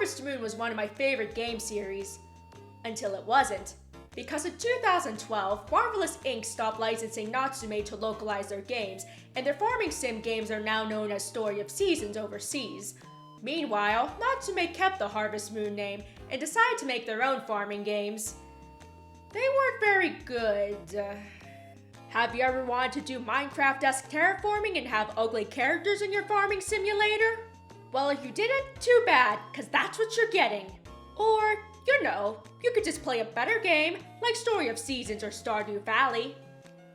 Harvest Moon was one of my favorite game series. Until it wasn't. Because in 2012, Marvelous Inc. stopped licensing Natsume to localize their games, and their farming sim games are now known as Story of Seasons overseas. Meanwhile, Natsume kept the Harvest Moon name and decided to make their own farming games. They weren't very good. Have you ever wanted to do Minecraft-esque terraforming and have ugly characters in your farming simulator? Well, if you didn't, too bad, because that's what you're getting. Or, you could just play a better game, like Story of Seasons or Stardew Valley.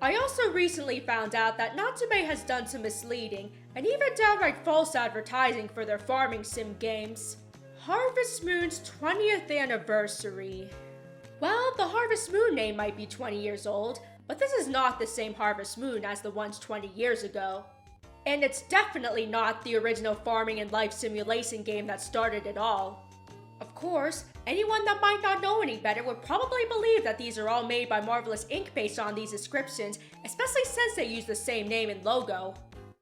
I also recently found out that Natsume has done some misleading and even downright false advertising for their farming sim games. Harvest Moon's 20th anniversary. Well, the Harvest Moon name might be 20 years old, but this is not the same Harvest Moon as the ones 20 years ago. And it's definitely not the original farming and life simulation game that started it all. Of course, anyone that might not know any better would probably believe that these are all made by Marvelous Inc. based on these descriptions, especially since they use the same name and logo.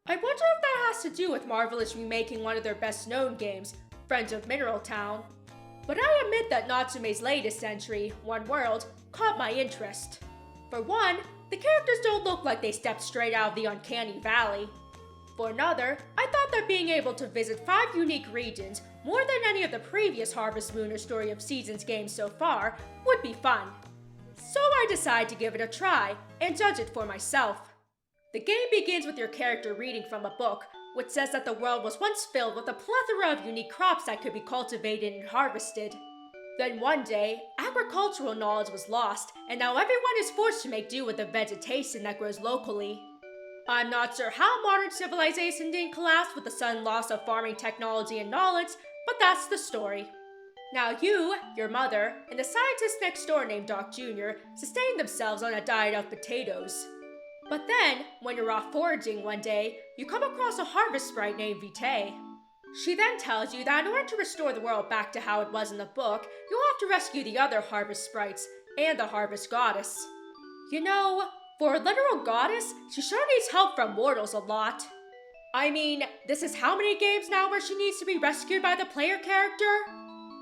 I wonder if that has to do with Marvelous remaking one of their best known games, Friends of Mineral Town. But I admit that Natsume's latest entry, One World, caught my interest. For one, the characters don't look like they stepped straight out of the uncanny valley. For another, I thought that being able to visit 5 unique regions, more than any of the previous Harvest Moon or Story of Seasons games so far, would be fun. So I decided to give it a try and judge it for myself. The game begins with your character reading from a book, which says that the world was once filled with a plethora of unique crops that could be cultivated and harvested. Then one day, agricultural knowledge was lost, and now everyone is forced to make do with the vegetation that grows locally. I'm not sure how modern civilization didn't collapse with the sudden loss of farming technology and knowledge, but that's the story. Now you, your mother, and the scientist next door named Doc Jr. sustain themselves on a diet of potatoes. But then, when you're off foraging one day, you come across a harvest sprite named Vitae. She then tells you that in order to restore the world back to how it was in the book, you'll have to rescue the other harvest sprites and the harvest goddess. For a literal goddess, she sure needs help from mortals a lot. I mean, this is how many games now where she needs to be rescued by the player character?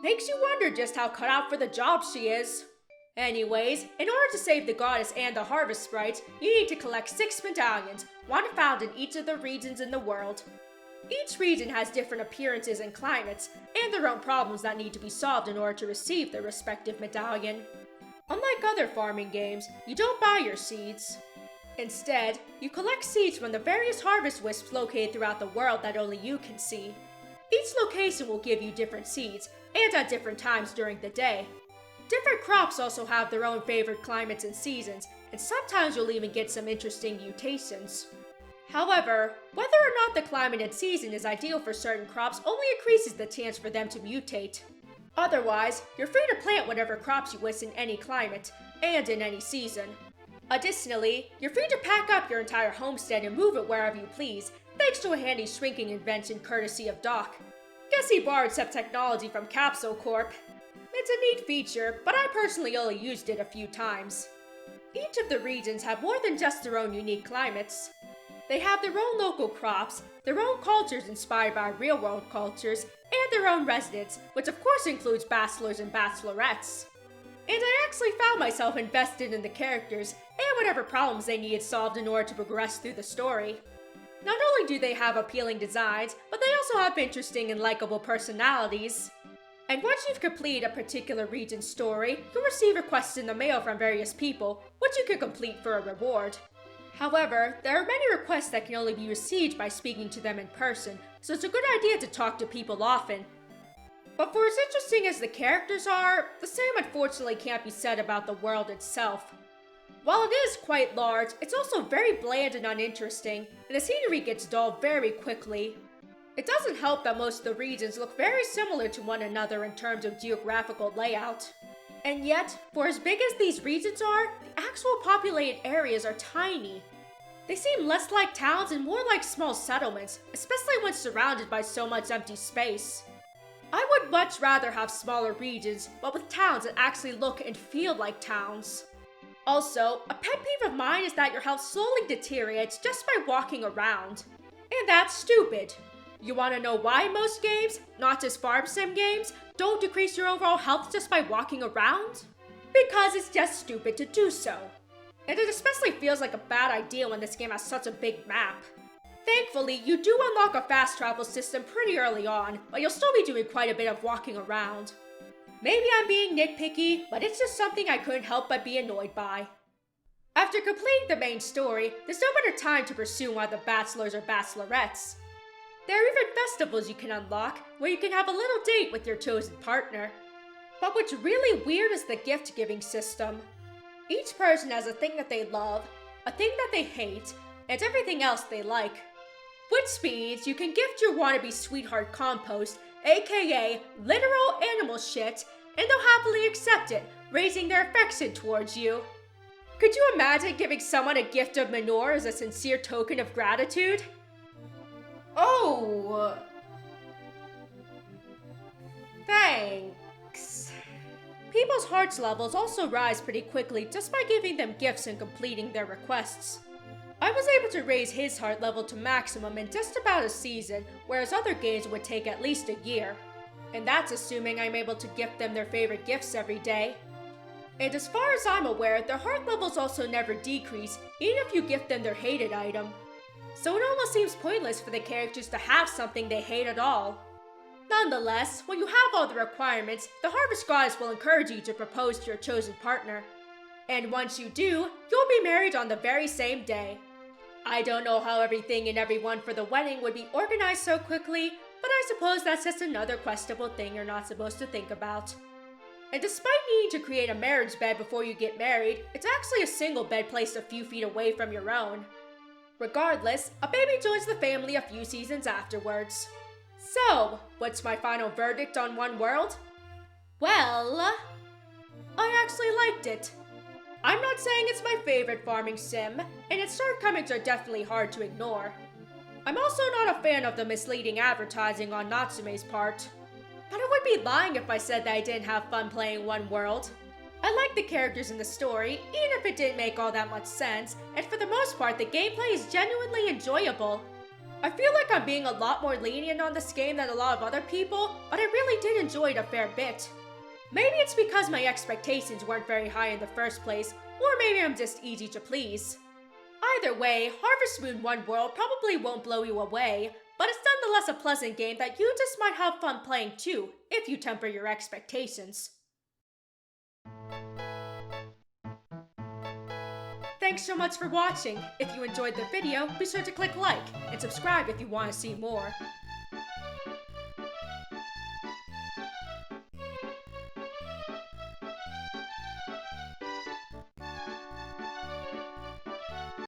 Makes you wonder just how cut out for the job she is. Anyways, in order to save the goddess and the harvest sprites, you need to collect 6 medallions, one found in each of the regions in the world. Each region has different appearances and climates, and their own problems that need to be solved in order to receive their respective medallion. Unlike other farming games, you don't buy your seeds. Instead, you collect seeds from the various harvest wisps located throughout the world that only you can see. Each location will give you different seeds, and at different times during the day. Different crops also have their own favorite climates and seasons, and sometimes you'll even get some interesting mutations. However, whether or not the climate and season is ideal for certain crops only increases the chance for them to mutate. Otherwise, you're free to plant whatever crops you wish in any climate, and in any season. Additionally, you're free to pack up your entire homestead and move it wherever you please, thanks to a handy shrinking invention courtesy of Doc. Guess he borrowed some technology from Capsule Corp. It's a neat feature, but I personally only used it a few times. Each of the regions have more than just their own unique climates. They have their own local crops, their own cultures inspired by real-world cultures, and their own residents, which of course includes bachelors and bachelorettes. And I actually found myself invested in the characters and whatever problems they needed solved in order to progress through the story. Not only do they have appealing designs, but they also have interesting and likable personalities. And once you've completed a particular region's story, you'll receive requests in the mail from various people, which you can complete for a reward. However, there are many requests that can only be received by speaking to them in person, so it's a good idea to talk to people often. But for as interesting as the characters are, the same unfortunately can't be said about the world itself. While it is quite large, it's also very bland and uninteresting, and the scenery gets dull very quickly. It doesn't help that most of the regions look very similar to one another in terms of geographical layout. And yet, for as big as these regions are, the actual populated areas are tiny. They seem less like towns and more like small settlements, especially when surrounded by so much empty space. I would much rather have smaller regions, but with towns that actually look and feel like towns. Also, a pet peeve of mine is that your health slowly deteriorates just by walking around. And that's stupid. You want to know why most games, not just farm sim games, don't decrease your overall health just by walking around? Because it's just stupid to do so. And it especially feels like a bad idea when this game has such a big map. Thankfully, you do unlock a fast travel system pretty early on, but you'll still be doing quite a bit of walking around. Maybe I'm being nitpicky, but it's just something I couldn't help but be annoyed by. After completing the main story, there's no better time to pursue one of the bachelors or bachelorettes. There are even festivals you can unlock, where you can have a little date with your chosen partner. But what's really weird is the gift-giving system. Each person has a thing that they love, a thing that they hate, and everything else they like. Which means you can gift your wannabe sweetheart compost, aka literal animal shit, and they'll happily accept it, raising their affection towards you. Could you imagine giving someone a gift of manure as a sincere token of gratitude? Oh! Thanks. People's hearts levels also rise pretty quickly just by giving them gifts and completing their requests. I was able to raise his heart level to maximum in just about a season, whereas other games would take at least a year. And that's assuming I'm able to gift them their favorite gifts every day. And as far as I'm aware, their heart levels also never decrease, even if you gift them their hated item. So it almost seems pointless for the characters to have something they hate at all. Nonetheless, when you have all the requirements, the Harvest Goddess will encourage you to propose to your chosen partner. And once you do, you'll be married on the very same day. I don't know how everything and everyone for the wedding would be organized so quickly, but I suppose that's just another questionable thing you're not supposed to think about. And despite needing to create a marriage bed before you get married, it's actually a single bed placed a few feet away from your own. Regardless, a baby joins the family a few seasons afterwards. So, what's my final verdict on One World? Well, I actually liked it. I'm not saying it's my favorite farming sim, and its shortcomings are definitely hard to ignore. I'm also not a fan of the misleading advertising on Natsume's part. But I would be lying if I said that I didn't have fun playing One World. I like the characters in the story, even if it didn't make all that much sense, and for the most part the gameplay is genuinely enjoyable. I feel like I'm being a lot more lenient on this game than a lot of other people, but I really did enjoy it a fair bit. Maybe it's because my expectations weren't very high in the first place, or maybe I'm just easy to please. Either way, Harvest Moon One World probably won't blow you away, but it's nonetheless a pleasant game that you just might have fun playing too, if you temper your expectations. Thanks so much for watching. If you enjoyed the video, be sure to click like, and subscribe if you want to see more.